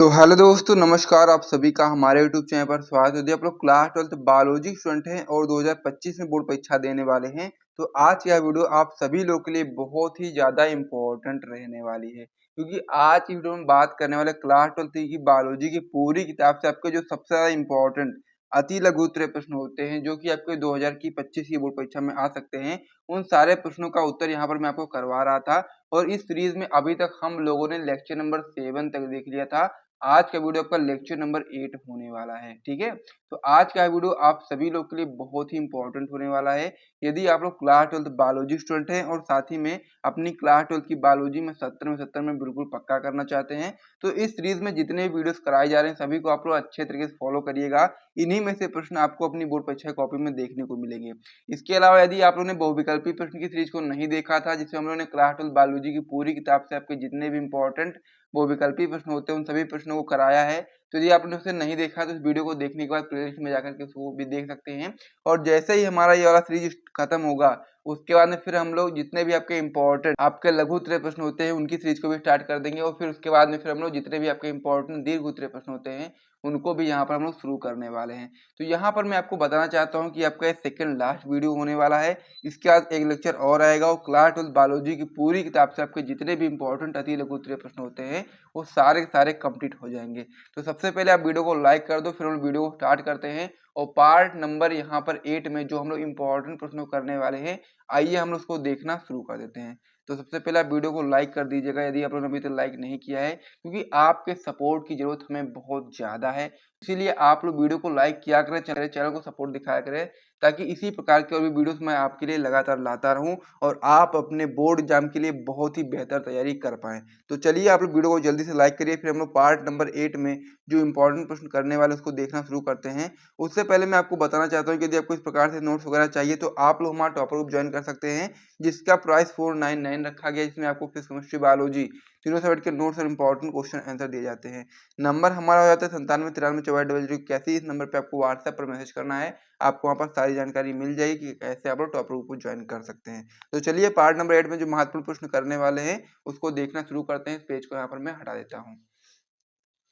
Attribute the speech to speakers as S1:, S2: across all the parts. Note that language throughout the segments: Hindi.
S1: तो हेलो दोस्तों, नमस्कार। आप सभी का हमारे यूट्यूब चैनल पर स्वागत है। यदि आप लोग क्लास 12th बायोलॉजी स्टूडेंट हैं और 2025 में बोर्ड परीक्षा देने वाले हैं, तो आज यह वीडियो आप सभी लोग के लिए बहुत ही ज़्यादा इम्पोर्टेंट रहने वाली है, क्योंकि आज की वीडियो में बात करने वाले क्लास 12th की बायोलॉजी की पूरी किताब से आपके जो सबसे ज़्यादा इम्पोर्टेंट अति लघु उत्तरीय प्रश्न होते हैं, जो कि आपके 2025 की बोर्ड परीक्षा में आ सकते हैं, उन सारे प्रश्नों का उत्तर यहाँ पर मैं आपको करवा रहा था। और इस सीरीज में अभी तक हम लोगों ने लेक्चर नंबर 7 तक देख लिया था। आज का वीडियो आपका लेक्चर नंबर 8 होने वाला है, ठीक है। तो आज का वीडियो आप सभी लोग के लिए बहुत ही इंपॉर्टेंट होने वाला है। यदि आप लोग क्लास 12th बायोलॉजी स्टूडेंट हैं और साथ ही में अपनी क्लास 12th की बायोलॉजी में 70 में बिल्कुल पक्का करना चाहते हैं, तो इस सीरीज में जितने भी वीडियोस कराए जा रहे हैं सभी को आप लोग अच्छे तरीके से फॉलो करिएगा। इन्हीं में से प्रश्न आपको अपनी बोर्ड परीक्षा कॉपी में देखने को मिलेंगे। इसके अलावा यदि आप लोगों ने बहुविकल्पी प्रश्न की सीरीज को नहीं देखा था, जिसमें हम लोगों ने क्लास 12th बायोलॉजी की पूरी किताब से आपके जितने भी इंपॉर्टेंट वो विकल्पी प्रश्न होते हैं उन सभी प्रश्नों को कराया है। तो यदि आपने उसे नहीं देखा तो इस वीडियो को देखने के बाद प्लेलिस्ट में जाकर के उसको भी देख सकते हैं। और जैसे ही हमारा ये वाला सीरीज खत्म होगा, उसके बाद में फिर हम लोग जितने भी आपके इंपॉर्टेंट आपके लघु उत्तरीय प्रश्न होते हैं उनकी सीरीज को भी स्टार्ट कर देंगे। और फिर उसके बाद में फिर हम लोग जितने भी आपके इंपॉर्टेंट दीर्घ उत्तरीय प्रश्न होते हैं उनको भी यहाँ पर हम लोग शुरू करने वाले हैं। तो यहाँ पर मैं आपको बताना चाहता हूँ कि आपका सेकंड लास्ट वीडियो होने वाला है। इसके बाद एक लेक्चर और आएगा और क्लास 12 बायोलॉजी की पूरी किताब से आपके जितने भी इंपॉर्टेंट अति लघु उत्तरीय प्रश्न होते हैं वो सारे के सारे कंप्लीट हो जाएंगे। तो सबसे पहले आप वीडियो को लाइक कर दो, फिर हम वीडियो को स्टार्ट करते हैं। और पार्ट नंबर यहाँ पर 8 में जो हम लोग इंपॉर्टेंट प्रश्न करने वाले हैं, आइए हम उसको देखना शुरू कर देते हैं। तो सबसे पहले आप वीडियो को लाइक कर दीजिएगा यदि आप लोगों ने अभी तक लाइक नहीं किया है, क्योंकि आपके सपोर्ट की जरूरत हमें बहुत ज़्यादा है। इसीलिए आप लोग वीडियो को लाइक किया करें, चैनल को सपोर्ट दिखाया करें, ताकि इसी प्रकार की और भी वीडियोस मैं आपके लिए लगातार लाता रहूं और आप अपने बोर्ड एग्जाम के लिए बहुत ही बेहतर तैयारी कर पाएं। तो चलिए आप लोग वीडियो को जल्दी से लाइक करिए, फिर हम लोग पार्ट नंबर 8 में जो इंपॉर्टेंट प्रश्न करने वाले उसको देखना शुरू करते हैं। उससे पहले मैं आपको बताना चाहता हूँ कि यदि आपको इस प्रकार से नोट्स वगैरह चाहिए तो आप लोग हमारा टॉपर ग्रुप ज्वाइन कर सकते हैं, जिसका प्राइस 499 रखा गया है। इसमें आपको फिजिक्स, केमिस्ट्री, बायोलॉजी तीनों सब्जेक्ट के नोट्स और इंपॉर्टेंट क्वेश्चन आंसर दिए जाते हैं। नंबर हमारा हो जाता है 97 93 44 00। इस नंबर पे आपको व्हाट्सएप पर मैसेज करना है, आपको वहाँ पर सारी जानकारी मिल जाएगी कि कैसे आप लोग टॉपर ग्रुप को ज्वाइन कर सकते हैं। तो चलिए पार्ट नंबर 8 में जो महत्वपूर्ण प्रश्न करने वाले हैं उसको देखना शुरू करते हैं। इस पेज को यहाँ पर मैं हटा देता हूँ।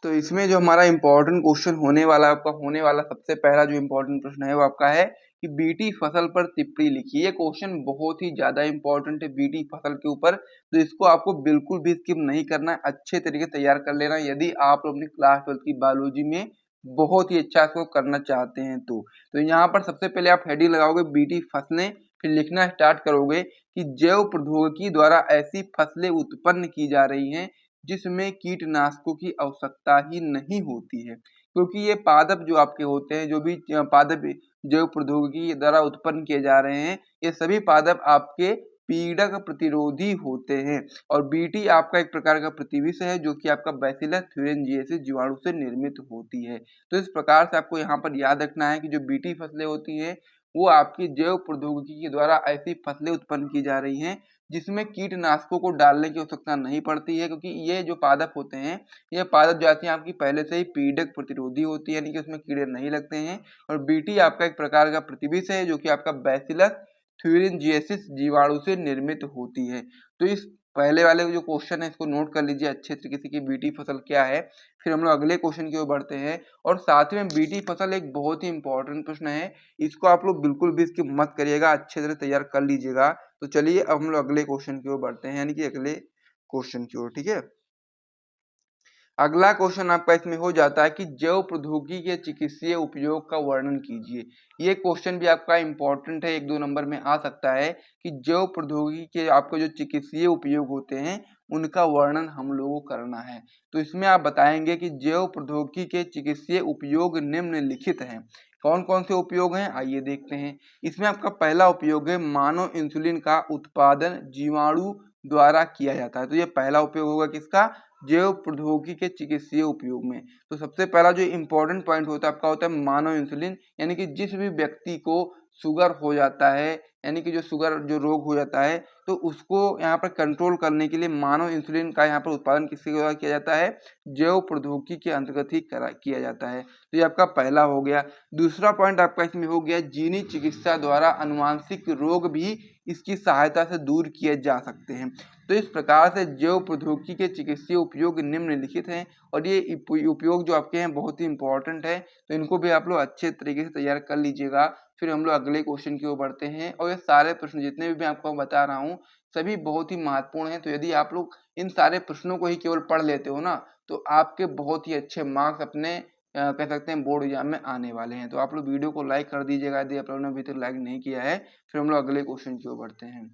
S1: तो इसमें जो हमारा इंपॉर्टेंट क्वेश्चन होने वाला आपका होने वाला सबसे पहला जो इंपॉर्टेंट प्रश्न है वो आपका है कि बीटी फसल पर टिप्पणी लिखिए। ये क्वेश्चन बहुत ही ज्यादा इंपॉर्टेंट है बीटी फसल के ऊपर, तो इसको आपको बिल्कुल भी स्किप नहीं करना है, अच्छे तरीके से तैयार कर लेना यदि आप अपनी क्लास 12 की बायोलॉजी में बहुत ही अच्छा इसको करना चाहते हैं। तो यहाँ पर सबसे पहले आप हेडिंग लगाओगे बीटी फसलें, फिर लिखना स्टार्ट करोगे कि जैव प्रौद्योगिकी द्वारा ऐसी फसलें उत्पन्न की जा रही हैं जिसमें कीटनाशकों की आवश्यकता ही नहीं होती है, क्योंकि ये पादप जो आपके होते हैं, जो भी पादप जैव प्रौद्योगिकी द्वारा उत्पन्न किए जा रहे हैं, ये सभी पादप आपके पीड़क प्रतिरोधी होते हैं। और बीटी आपका एक प्रकार का प्रतिविष है जो कि आपका बैसिलस thuringiensis जीवाणु से निर्मित होती है। तो इस प्रकार से आपको यहाँ पर याद रखना है कि जो बीटी फसलें होती हैं वो आपकी जैव प्रौद्योगिकी के द्वारा ऐसी फसलें उत्पन्न की जा रही हैं जिसमें कीटनाशकों को डालने की आवश्यकता नहीं पड़ती है, क्योंकि ये जो पादप होते हैं ये पादप जाति आपकी पहले से ही पीड़क प्रतिरोधी होती है, यानी कि उसमें कीड़े नहीं लगते हैं। और बीटी आपका एक प्रकार का प्रतिविष है जो कि आपका बैसिलस thuringiensis जीवाणु से निर्मित होती है। तो इस पहले वाले जो क्वेश्चन है इसको नोट कर लीजिए अच्छे तरीके से कि बीटी फसल क्या है। फिर हम लोग अगले क्वेश्चन की ओर बढ़ते हैं। और साथ में बीटी फसल एक बहुत ही इंपॉर्टेंट प्रश्न है, इसको आप लोग बिल्कुल भी इसकी मत करिएगा, अच्छे तरह तैयार कर लीजिएगा। तो चलिए अब हम लोग अगले क्वेश्चन की ओर बढ़ते हैं, यानी कि अगले क्वेश्चन की ओर, ठीक है। अगला क्वेश्चन आपका इसमें हो जाता है कि जैव प्रौद्योगिकी के चिकित्सीय उपयोग का वर्णन कीजिए। ये क्वेश्चन भी आपका इंपॉर्टेंट है, 1-2 नंबर में आ सकता है कि जैव प्रौद्योगिकी के आपको जो चिकित्सीय उपयोग होते हैं उनका वर्णन हम लोगों को करना है। तो इसमें आप बताएंगे कि जैव प्रौद्योगिकी के चिकित्सीय उपयोग निम्नलिखित हैं। कौन कौन से उपयोग हैं आइए देखते हैं। इसमें आपका पहला उपयोग है मानव इंसुलिन का उत्पादन जीवाणु द्वारा किया जाता है। तो ये पहला उपयोग होगा किसका, जैव प्रौद्योगिकी के चिकित्सीय उपयोग में। तो सबसे पहला जो इंपॉर्टेंट पॉइंट होता है आपका होता है मानव इंसुलिन, यानी कि जिस भी व्यक्ति को शुगर हो जाता है, यानी कि जो शुगर जो रोग हो जाता है, तो उसको यहाँ पर कंट्रोल करने के लिए मानव इंसुलिन का यहाँ पर उत्पादन किसके द्वारा किया जाता है, जैव प्रौद्योगिकी के अंतर्गत ही किया जाता है। तो ये आपका पहला हो गया। दूसरा पॉइंट आपका इसमें हो गया, जीनी चिकित्सा द्वारा अनुवांशिक रोग भी इसकी सहायता से दूर किए जा सकते हैं। तो इस प्रकार से जैव प्रौद्योगिकी के चिकित्सीय उपयोग निम्नलिखित हैं और ये उपयोग जो आपके हैं बहुत ही इंपॉर्टेंट है, तो इनको भी आप लोग अच्छे तरीके से तैयार कर लीजिएगा। फिर हम लोग अगले क्वेश्चन की ओर बढ़ते हैं और ये सारे प्रश्न जितने भी मैं आपको बता रहा हूँ सभी बहुत ही महत्वपूर्ण हैं। तो यदि आप लोग इन सारे प्रश्नों को ही केवल पढ़ लेते हो ना, तो आपके बहुत ही अच्छे मार्क्स अपने कह सकते हैं बोर्ड एग्जाम में आने वाले हैं। तो आप लोग वीडियो को लाइक कर दीजिएगा यदि आप लोगों ने अभी तक लाइक नहीं किया है। फिर हम लोग अगले क्वेश्चन की ओर बढ़ते हैं।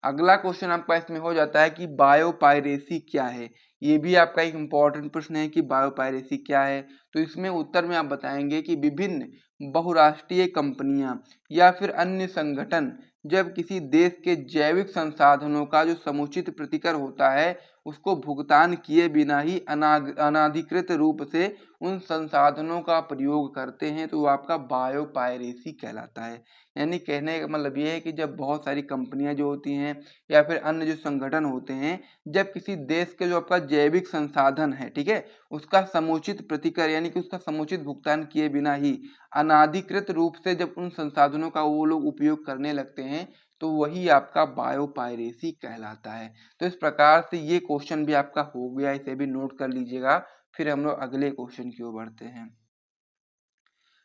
S1: अगला क्वेश्चन आपका इसमें हो जाता है कि बायोपायरेसी क्या है। ये भी आपका एक इम्पॉर्टेंट प्रश्न है कि बायोपायरेसी क्या है। तो इसमें उत्तर में आप बताएंगे कि विभिन्न बहुराष्ट्रीय कंपनियां या फिर अन्य संगठन जब किसी देश के जैविक संसाधनों का जो समुचित प्रतिकर होता है उसको भुगतान किए बिना ही अनाधिकृत रूप से उन संसाधनों का प्रयोग करते हैं, तो वो आपका बायोपायरेसी कहलाता है। यानी कहने का मतलब ये है कि जब बहुत सारी कंपनियां जो होती हैं या फिर अन्य जो संगठन होते हैं, जब किसी देश के जो आपका जैविक संसाधन है, ठीक है, उसका समुचित प्रतिकर यानी कि उसका समुचित भुगतान किए बिना ही अनाधिकृत रूप से जब उन संसाधनों का वो लोग उपयोग करने लगते हैं, तो वही आपका बायोपायरेसी कहलाता है। तो इस प्रकार से ये क्वेश्चन भी आपका हो गया, इसे भी नोट कर लीजिएगा। फिर हम लोग अगले क्वेश्चन की ओर बढ़ते हैं।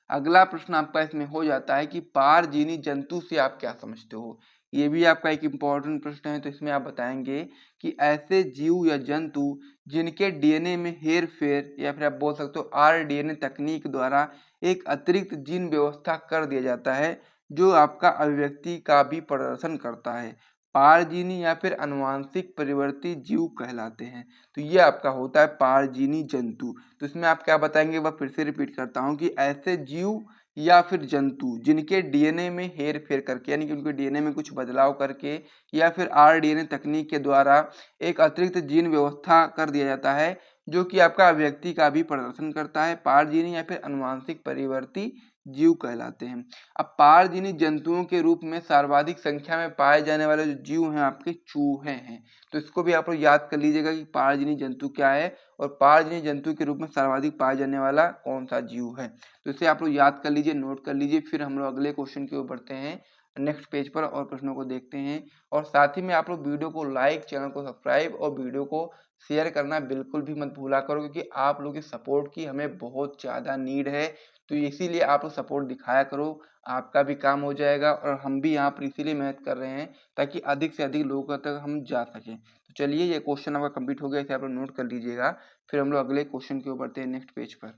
S1: अगला प्रश्न आपका इसमें हो जाता है कि पारजीवी जंतु से आप क्या समझते हो। ये भी आपका एक इम्पॉर्टेंट प्रश्न है। तो इसमें आप बताएंगे कि ऐसे जीव या जंतु जिनके डीएनए में हेर फेर या फिर आप बोल सकते हो आरडीएनए तकनीक द्वारा एक अतिरिक्त जीन व्यवस्था कर दिया जाता है जो आपका अभिव्यक्ति का भी प्रदर्शन करता है, पारजीवी या फिर अनुवांशिक परिवर्तित जीव कहलाते हैं। तो ये आपका होता है पारजीवी जंतु। तो इसमें आप क्या बताएंगे वह फिर से रिपीट करता हूँ कि ऐसे जीव या फिर जंतु जिनके डीएनए में हेर फेर करके यानी कि उनके डीएनए में कुछ बदलाव करके या फिर आरडीएनए तकनीक के द्वारा एक अतिरिक्त जीन व्यवस्था कर दिया जाता है जो कि आपका अभिव्यक्ति का भी प्रदर्शन करता है, पारजीवी या फिर अनुवांशिक परिवर्ती जीव कहलाते हैं। अब पारजीवी जंतुओं के रूप में सर्वाधिक संख्या में पाए जाने वाले जो जीव हैं आपके चूहे हैं। तो इसको भी आप लोग याद कर लीजिएगा कि पारजीवी जंतु क्या है और पारजीवी जंतु के रूप में सर्वाधिक पाया जाने वाला कौन सा जीव है। तो इसे आप लोग याद कर लीजिए, नोट कर लीजिए। फिर हम लोग अगले क्वेश्चन की ओर बढ़ते हैं नेक्स्ट पेज पर और प्रश्नों को देखते हैं। और साथ ही में आप लोग वीडियो को लाइक, चैनल को सब्सक्राइब और वीडियो को शेयर करना बिल्कुल भी मत भूला करो, क्योंकि आप लोगों की सपोर्ट की हमें बहुत ज़्यादा नीड है। तो इसीलिए आप लोग सपोर्ट दिखाया करो, आपका भी काम हो जाएगा और हम भी यहाँ पर इसीलिए मेहनत कर रहे हैं ताकि अधिक से अधिक लोगों तक हम जा सकें। तो चलिए ये क्वेश्चन आपका कंप्लीट हो गया, इसे आप लोग नोट कर लीजिएगा। फिर हम लोग अगले क्वेश्चन के ऊपर बढ़ते हैं नेक्स्ट पेज पर।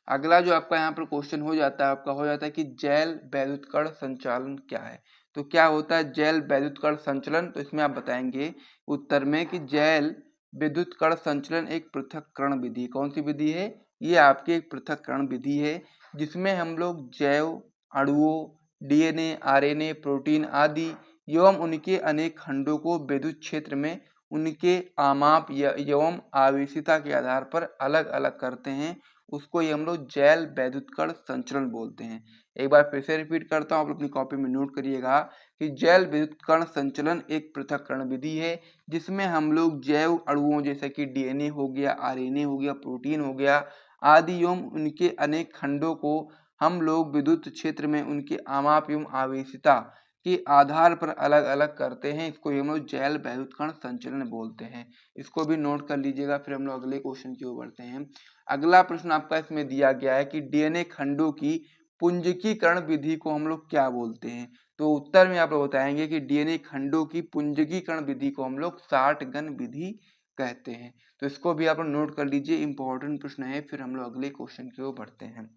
S1: अगला जो आपका यहाँ पर क्वेश्चन हो जाता है आपका हो जाता है कि जैल वैद्युत कण संचालन क्या है। तो क्या होता है जैल वैद्युत कण संचलन। तो इसमें आप बताएंगे उत्तर में कि जैल विद्युत कण संचलन एक पृथक्करण विधि, कौन सी विधि है, ये आपकी एक पृथक्करण विधि है जिसमें हम लोग जैव अणुओं, डीएनए, आरएनए, प्रोटीन आदि एवं उनके अनेक खंडों को विद्युत क्षेत्र में उनके आमाप एवं आवेशिता के आधार पर अलग अलग करते हैं, उसको ये हम लोग जैल वैद्युत कण संचलन बोलते हैं। एक बार फिर से रिपीट करता हूँ, आप अपनी कॉपी में नोट करिएगा कि जैल विद्युत कण संचलन एक पृथक्करण विधि है जिसमें हम लोग जैव अणुओं जैसे कि डीएनए हो गया, आरएनए हो गया, प्रोटीन हो गया आदि एवं उनके अनेक खंडों को हम लोग विद्युत क्षेत्र में उनके आमाप एवं आवेशिता के आधार पर अलग अलग करते हैं, इसको हम लोग जैल वैद्युत कण संचलन बोलते हैं। इसको भी नोट कर लीजिएगा। फिर हम लोग अगले क्वेश्चन की ओर बढ़ते हैं। अगला प्रश्न आपका इसमें दिया गया है कि डीएनए खंडों की पुंजकीकरण विधि को हम लोग क्या बोलते हैं। तो उत्तर में आप लोग बताएंगे कि डीएनए खंडों की पुंजकीकरण विधि को हम लोग साठगन विधि कहते हैं। तो इसको भी आप लोग नोट कर लीजिए, इंपॉर्टेंट प्रश्न है। फिर हम लोग अगले क्वेश्चन की ओर बढ़ते हैं।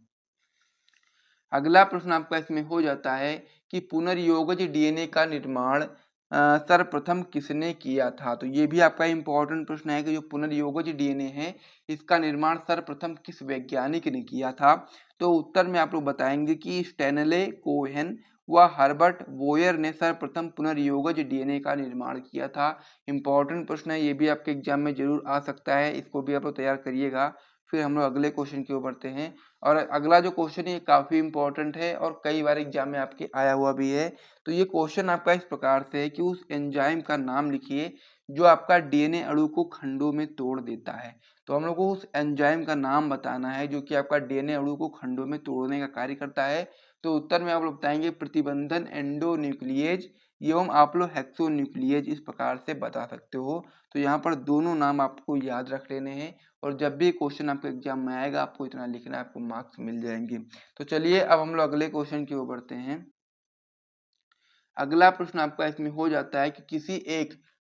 S1: अगला प्रश्न आपका इसमें हो जाता है कि पुनर्योगज डीएनए का निर्माण सर्वप्रथम किसने किया था। तो ये भी आपका इंपॉर्टेंट प्रश्न है कि जो पुनर्योगज डीएनए है इसका निर्माण सर्वप्रथम किस वैज्ञानिक ने किया था। तो उत्तर में आप लोग बताएंगे कि स्टैनले कोहेन व हर्बर्ट बोयर ने सर्वप्रथम पुनर्योगज डीएनए का निर्माण किया था। इंपॉर्टेंट प्रश्न है, ये भी आपके एग्जाम में जरूर आ सकता है, इसको भी आप लोग तैयार करिएगा। फिर हम लोग अगले क्वेश्चन की ओर बढ़ते हैं। और अगला जो क्वेश्चन है ये काफ़ी इंपॉर्टेंट है और कई बार एग्जाम में आपके आया हुआ भी है। तो ये क्वेश्चन आपका इस प्रकार से है कि उस एंजाइम का नाम लिखिए जो आपका डीएनए अणु को खंडों में तोड़ देता है। तो हम लोग को उस एंजाइम का नाम बताना है जो कि आपका डीएनए अणु को खंडों में तोड़ने का कार्य करता है। तो उत्तर में आप लोग बताएंगे प्रतिबंधन एंडोन्यूक्लिएज एवं आप लोग हेक्सोन्यूक्लिएज इस प्रकार से बता सकते हो। तो यहाँ पर दोनों नाम आपको याद रख लेने हैं और जब भी क्वेश्चन आपके एग्जाम में आएगा आपको इतना लिखना है, आपको मार्क्स मिल जाएंगे। तो चलिए अब हम लोग अगले क्वेश्चन की ओर बढ़ते हैं। अगला प्रश्न आपका इसमें हो जाता है कि किसी एक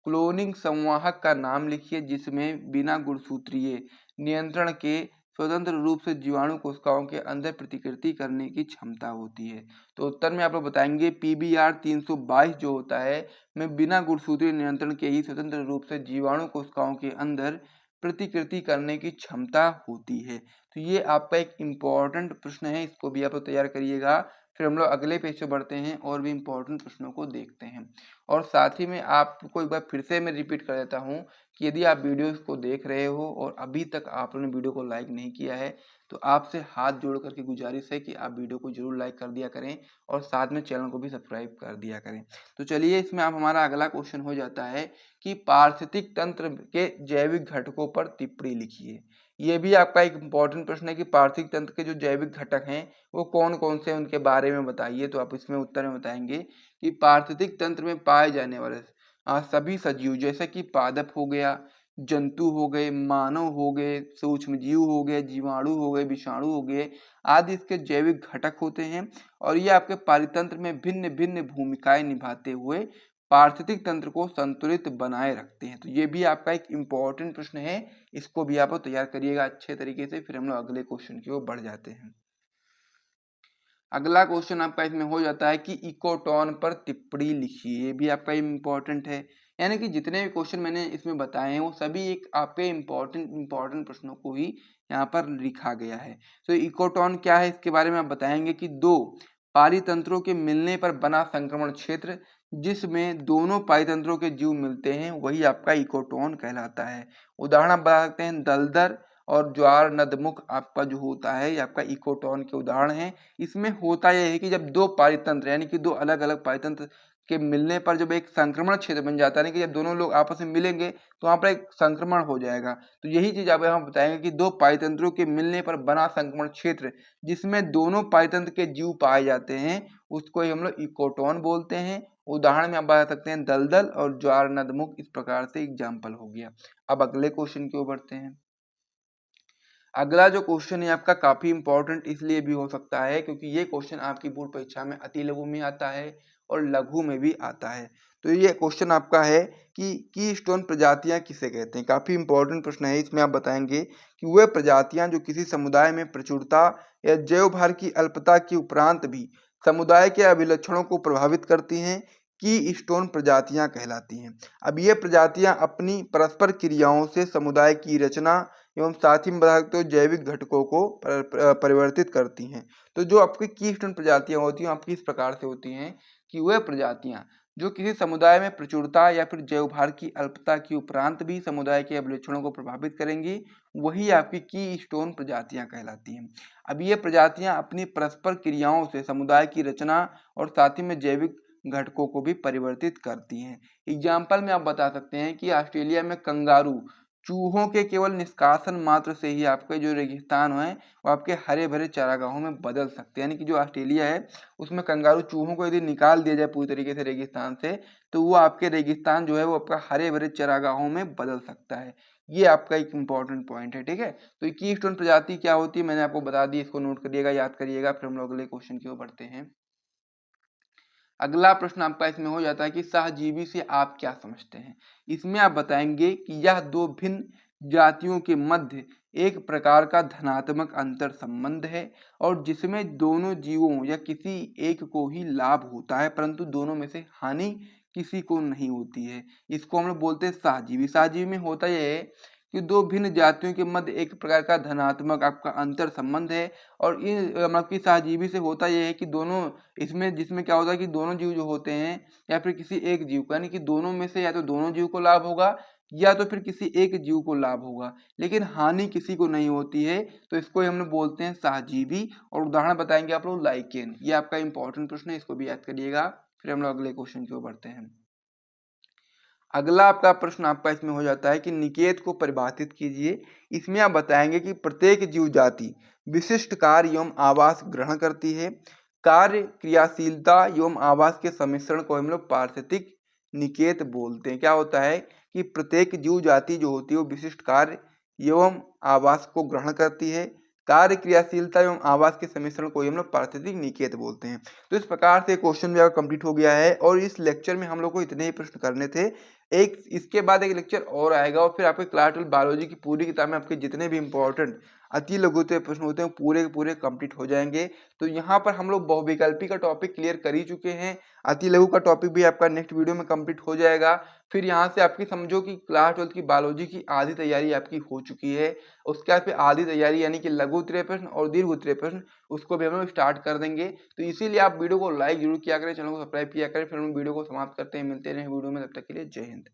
S1: क्लोनिंग संवाहक का नाम लिखिए जिसमें बिना गुणसूत्रीय नियंत्रण के स्वतंत्र रूप से जीवाणु कोशिकाओं के अंदर प्रतिकृति करने की क्षमता होती है। तो उत्तर में आप लोग बताएंगे PBR 322 जो होता है में बिना गुणसूत्रीय नियंत्रण के ही स्वतंत्र रूप से जीवाणु कोशिकाओं के अंदर प्रतिकृति करने की क्षमता होती है। तो ये आपका एक इम्पॉर्टेंट प्रश्न है, इसको भी आप लोग तैयार करिएगा। फिर हम लोग अगले पेज पे बढ़ते हैं और भी इम्पोर्टेंट प्रश्नों को देखते हैं। और साथ ही में आपको एक बार फिर से मैं रिपीट कर देता हूँ कि यदि आप वीडियोस को देख रहे हो और अभी तक आप लोगों ने वीडियो को लाइक नहीं किया है तो आपसे हाथ जोड़ करके गुजारिश है कि आप वीडियो को जरूर लाइक कर दिया करें और साथ में चैनल को भी सब्सक्राइब कर दिया करें। तो चलिए इसमें आप हमारा अगला क्वेश्चन हो जाता है कि पारिस्थितिक तंत्र के जैविक घटकों पर टिप्पणी लिखिए। ये भी आपका एक इम्पॉर्टेंट प्रश्न है कि पारिस्थितिक तंत्र के जो जैविक घटक हैं वो कौन कौन से उनके बारे में बताइए। तो आप इसमें उत्तर में बताएंगे कि पारिस्थितिक तंत्र में पाए जाने वाले सभी सजीव जैसे कि पादप हो गया, जंतु हो गए, मानव हो गए, सूक्ष्म जीव हो गए, जीवाणु हो गए, विषाणु हो गए आदि इसके जैविक घटक होते हैं और ये आपके पारितंत्र में भिन्न भिन्न भूमिकाएं निभाते हुए पारिस्थितिक तंत्र को संतुलित बनाए रखते हैं। तो ये भी आपका एक इम्पॉर्टेंट प्रश्न है, इसको भी आप तैयार करिएगा अच्छे तरीके से। फिर हम लोग अगले क्वेश्चन की ओर बढ़ जाते हैं। अगला क्वेश्चन आपका इसमें हो जाता है कि इकोटॉन पर टिप्पणी लिखिए। ये भी आपका इम्पोर्टेंट है, यानी कि जितने भी क्वेश्चन मैंने इसमें बताए हैं वो सभी एक आपके इम्पोर्टेंट प्रश्नों को ही यहाँ पर लिखा गया है। तो इकोटॉन क्या है इसके बारे में आप बताएंगे कि दो पारितंत्रों के मिलने पर बना संक्रमण क्षेत्र जिसमें दोनों पारितंत्रों के जीव मिलते हैं वही आपका इकोटॉन कहलाता है। उदाहरण आप बता सकते हैं दलदल और ज्वार नदमुख आपका जो होता है ये आपका इकोटॉन के उदाहरण है। इसमें होता यह है कि जब दो पारितंत्र यानी कि दो अलग अलग पारितंत्र के मिलने पर जब एक संक्रमण क्षेत्र बन जाता है, यानी कि जब दोनों लोग आपस में मिलेंगे तो वहां पर एक संक्रमण हो जाएगा। तो यही चीज आप यहाँ बताएंगे कि दो पारितंत्रों के मिलने पर बना संक्रमण क्षेत्र जिसमें दोनों पारितंत्र के जीव पाए जाते हैं उसको ही हम लोग इकोटॉन बोलते हैं। उदाहरण में आप बता सकते हैं दलदल और ज्वार नदमुख, इस प्रकार से एग्जाम्पल हो गया। अब अगले क्वेश्चन की ओर बढ़ते हैं। अगला जो क्वेश्चन है आपका काफी इंपॉर्टेंट इसलिए भी हो सकता है क्योंकि ये क्वेश्चन आपकी बोर्ड परीक्षा में अति लघु में आता है और लघु में भी आता है। तो ये क्वेश्चन आपका है कि कीस्टोन प्रजातियां किसे कहते हैं। काफी इंपॉर्टेंट प्रश्न है, इसमें आप बताएंगे कि वे प्रजातियां जो किसी समुदाय में प्रचुरता या जैव भार की अल्पता के उपरांत भी समुदाय के अभिलक्षणों को प्रभावित करती हैं की स्टोन प्रजातियां कहलाती हैं। अब ये प्रजातियां अपनी परस्पर क्रियाओं से समुदाय की रचना एवं साथ ही में बता सकते हो जैविक घटकों को परिवर्तित करती हैं। तो जो आपकी कीस्टोन प्रजातियां होती हैं आपकी इस प्रकार से होती हैं कि वह प्रजातियां जो किसी समुदाय में प्रचुरता या फिर जैव भार की अल्पता के उपरांत भी समुदाय के अभिलक्षणों को प्रभावित करेंगी वही आपकी कीस्टोन प्रजातियां कहलाती हैं। अब ये प्रजातियां अपनी परस्पर क्रियाओं से समुदाय की रचना और साथ ही में जैविक घटकों को भी परिवर्तित करती हैं। एग्जाम्पल में आप बता सकते हैं कि ऑस्ट्रेलिया में कंगारू चूहों के केवल निष्कासन मात्र से ही आपके जो रेगिस्तान है वो आपके हरे भरे चारागाहों में बदल सकते हैं। यानी कि जो ऑस्ट्रेलिया है उसमें कंगारू चूहों को यदि निकाल दिया जाए पूरी तरीके से रेगिस्तान से तो वो आपके रेगिस्तान जो है वो आपका हरे भरे चारागाहों में बदल सकता है। ये आपका एक इंपॉर्टेंट पॉइंट है, ठीक है। तो कीस्टोन प्रजाति क्या होती है मैंने आपको बता दी, इसको नोट करिएगा, याद करिएगा। फिर हम लोग अगले क्वेश्चन की ओर बढ़ते हैं। अगला प्रश्न आपका इसमें हो जाता है कि सहजीवी से आप क्या समझते हैं। इसमें आप बताएंगे कि यह दो भिन्न जातियों के मध्य एक प्रकार का धनात्मक अंतर संबंध है और जिसमें दोनों जीवों या किसी एक को ही लाभ होता है परंतु दोनों में से हानि किसी को नहीं होती है। इसको हम लोग बोलते हैं सहजीवी। सहजीवी में होता यह है कि दो भिन्न जातियों के मध्य एक प्रकार का धनात्मक आपका अंतर संबंध है और इन मतलब की सहजीवी से होता यह है कि दोनों इसमें जिसमें क्या होता है कि दोनों जीव जो होते हैं या फिर किसी एक जीव को यानी कि दोनों में से या तो दोनों जीव को लाभ होगा या तो फिर किसी एक जीव को लाभ होगा, लेकिन हानि किसी को नहीं होती है, तो इसको हम लोग बोलते हैं सहजीवी। और उदाहरण बताएंगे आप लोग लाइकेन। ये आपका इंपॉर्टेंट प्रश्न है, इसको भी याद करिएगा। फिर हम लोग अगले क्वेश्चन की ओर बढ़ते हैं। अगला आपका प्रश्न आपका इसमें हो जाता है कि निकेत को परिभाषित कीजिए। इसमें आप बताएंगे कि प्रत्येक जीव जाति विशिष्ट कार्य एवं आवास ग्रहण करती है। कार्य, क्रियाशीलता एवं आवास के सम्मिश्रण को हम लोग पारिस्थितिक निकेत बोलते हैं। क्या होता है कि प्रत्येक जीव जाति जो होती है वो विशिष्ट कार्य एवं आवास को ग्रहण करती है। कार्य, क्रियाशीलता एवं आवास के सम्मिश्रण को हम लोग पारिस्थितिक निकेत बोलते हैं। तो इस प्रकार से क्वेश्चन भी कंप्लीट हो गया है और इस लेक्चर में हम लोग को इतने ही प्रश्न करने थे। एक इसके बाद एक लेक्चर और आएगा और फिर आपके क्लास 12 बायोलॉजी की पूरी किताब में आपके जितने भी इंपॉर्टेंट अति लघुत्तम प्रश्न होते हैं पूरे के पूरे कंप्लीट हो जाएंगे। तो यहाँ पर हम लोग बहुविकल्पी का टॉपिक क्लियर कर ही चुके हैं। अति लघु का टॉपिक भी आपका नेक्स्ट वीडियो में कंप्लीट हो जाएगा। फिर यहाँ से आपकी समझो कि क्लास 12 की बायोलॉजी की आधी तैयारी आपकी हो चुकी है। उसके बाद फिर आधी तैयारी यानी कि लघु उत्तरीय प्रश्न और दीर्घ उत्तरीय प्रश्न उसको भी हम लोग स्टार्ट कर देंगे। तो इसीलिए आप वीडियो को लाइक जरूर किया करें, चैनल को सब्सक्राइब किया करें। फिर हम वीडियो को समाप्त करते हैं, मिलते हैं वीडियो में, तब तक के लिए जय हिंद।